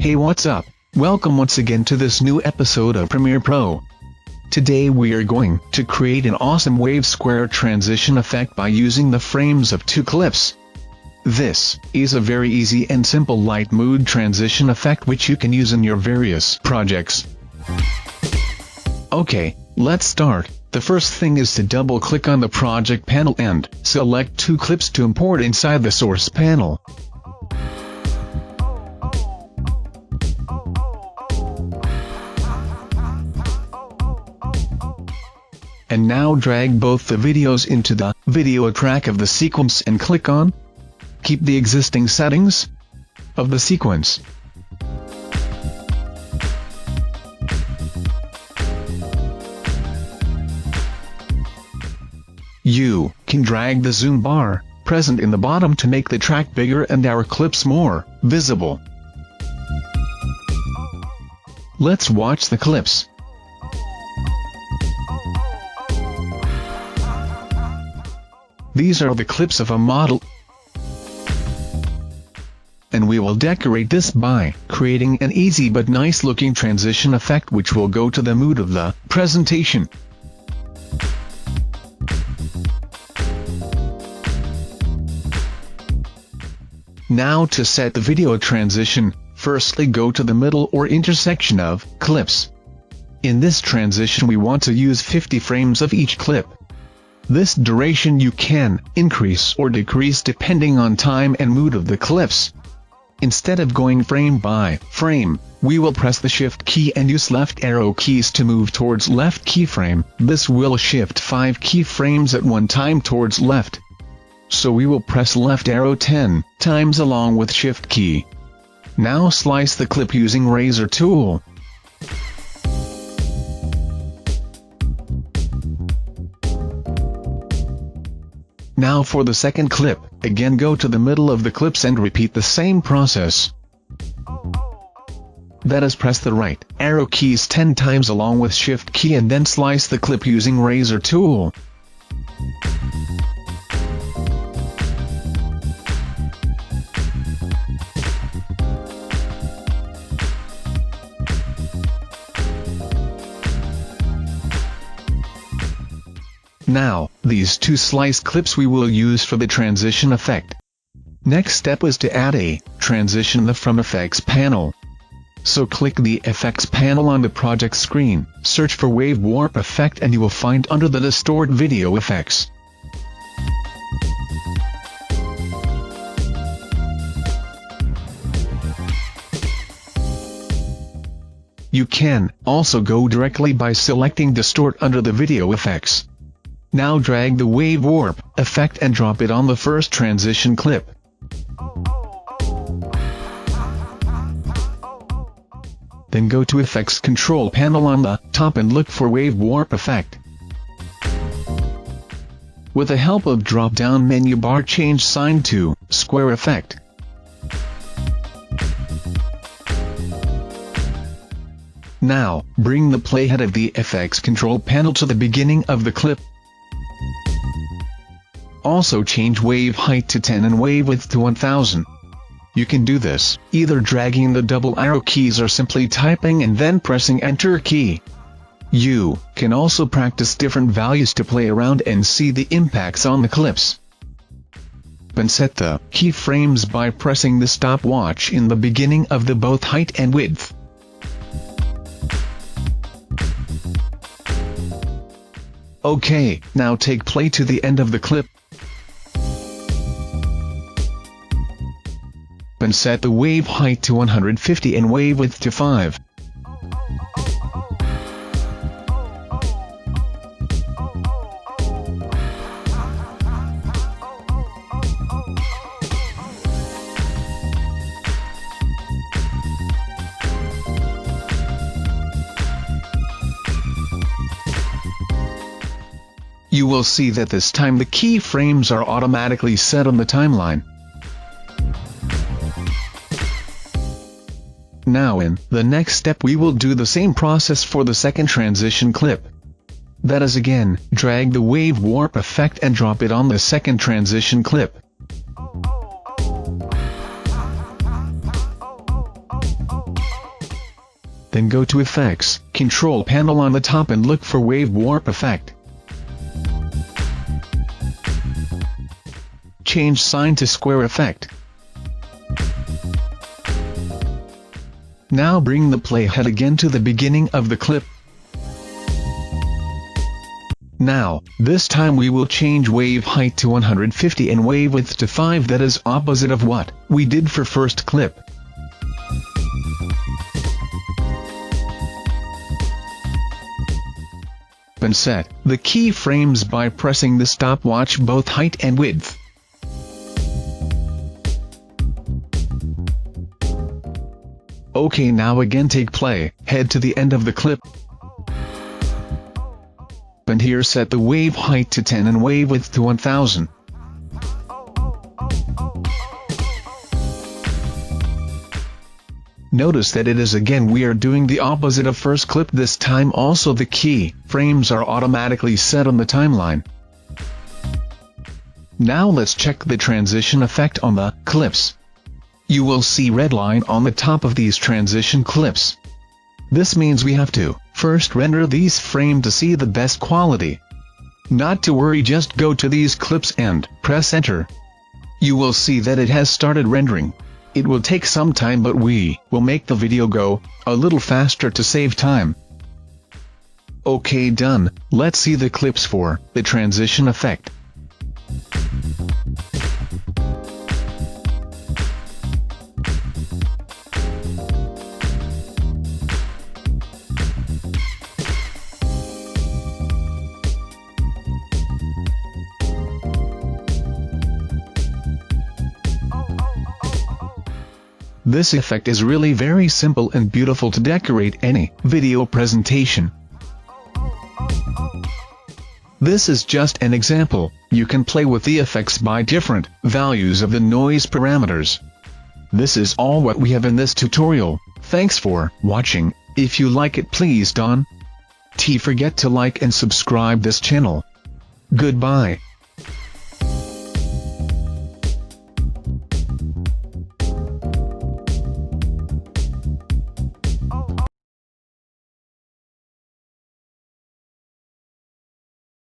Hey, what's up? Welcome once again to this new episode of Premiere Pro. Today we are going to create an awesome wave square transition effect by using the frames of two clips. This is a very easy and simple light mood transition effect which you can use in your various projects. Okay, let's start. The first thing is to double click on the project panel and select two clips to import inside the source panel. And now drag both the videos into the video track of the sequence and click on Keep the existing settings of the sequence. You can drag the zoom bar present in the bottom to make the track bigger and our clips more visible. Let's watch the clips. These are the clips of a model. And we will decorate this by creating an easy but nice looking transition effect which will go to the mood of the presentation. Now to set the video transition, firstly go to the middle or intersection of clips. In this transition we want to use 50 frames of each clip. This duration you can increase or decrease depending on time and mood of the clips. Instead of going frame by frame, we will press the Shift key and use left arrow keys to move towards left keyframe. This will shift 5 keyframes at one time towards left. So we will press left arrow 10 times along with Shift key. Now slice the clip using razor tool. Now for the second clip, again go to the middle of the clips and repeat the same process. That is, press the right arrow keys 10 times along with Shift key and then slice the clip using razor tool. Now, these two slice clips we will use for the transition effect. Next step is to add a transition from Effects panel. So click the Effects panel on the project screen, search for Wave Warp Effect and you will find under the Distort Video Effects. You can also go directly by selecting Distort under the Video Effects. Now drag the Wave Warp effect and drop it on the first transition clip. Then go to Effects Control panel on the top and look for Wave Warp effect. With the help of drop-down menu bar, change sign to Square Effect. Now, bring the playhead of the Effects Control panel to the beginning of the clip. Also change wave height to 10 and wave width to 1000. You can do this either dragging the double arrow keys or simply typing and then pressing Enter key. You can also practice different values to play around and see the impacts on the clips. And set the keyframes by pressing the stopwatch in the beginning of the both height and width. Okay, now take play to the end of the clip. And set the wave height to 150 and wave width to 5. You will see that this time the keyframes are automatically set on the timeline. Now in the next step we will do the same process for the second transition clip. That is, again, drag the Wave Warp effect and drop it on the second transition clip. Then go to Effects, Control Panel on the top and look for Wave Warp Effect. Change Sign to Square Effect. Now bring the playhead again to the beginning of the clip. Now, this time we will change wave height to 150 and wave width to 5, that is opposite of what we did for first clip. And set the keyframes by pressing the stopwatch both height and width. OK, now again take play, head to the end of the clip. And here set the wave height to 10 and wave width to 1000. Notice that it is again we are doing the opposite of first clip. This time also the key frames are automatically set on the timeline. Now let's check the transition effect on the clips. You will see red line on the top of these transition clips. This means we have to first render these frames to see the best quality. Not to worry, just go to these clips and press enter. You will see that it has started rendering. It will take some time, but we will make the video go a little faster to save time. OK, done. Let's see the clips for the transition effect. This effect is really very simple and beautiful to decorate any video presentation. This is just an example. You can play with the effects by different values of the noise parameters. This is all what we have in this tutorial. Thanks for watching. If you like it, please don't forget to like and subscribe this channel. Goodbye.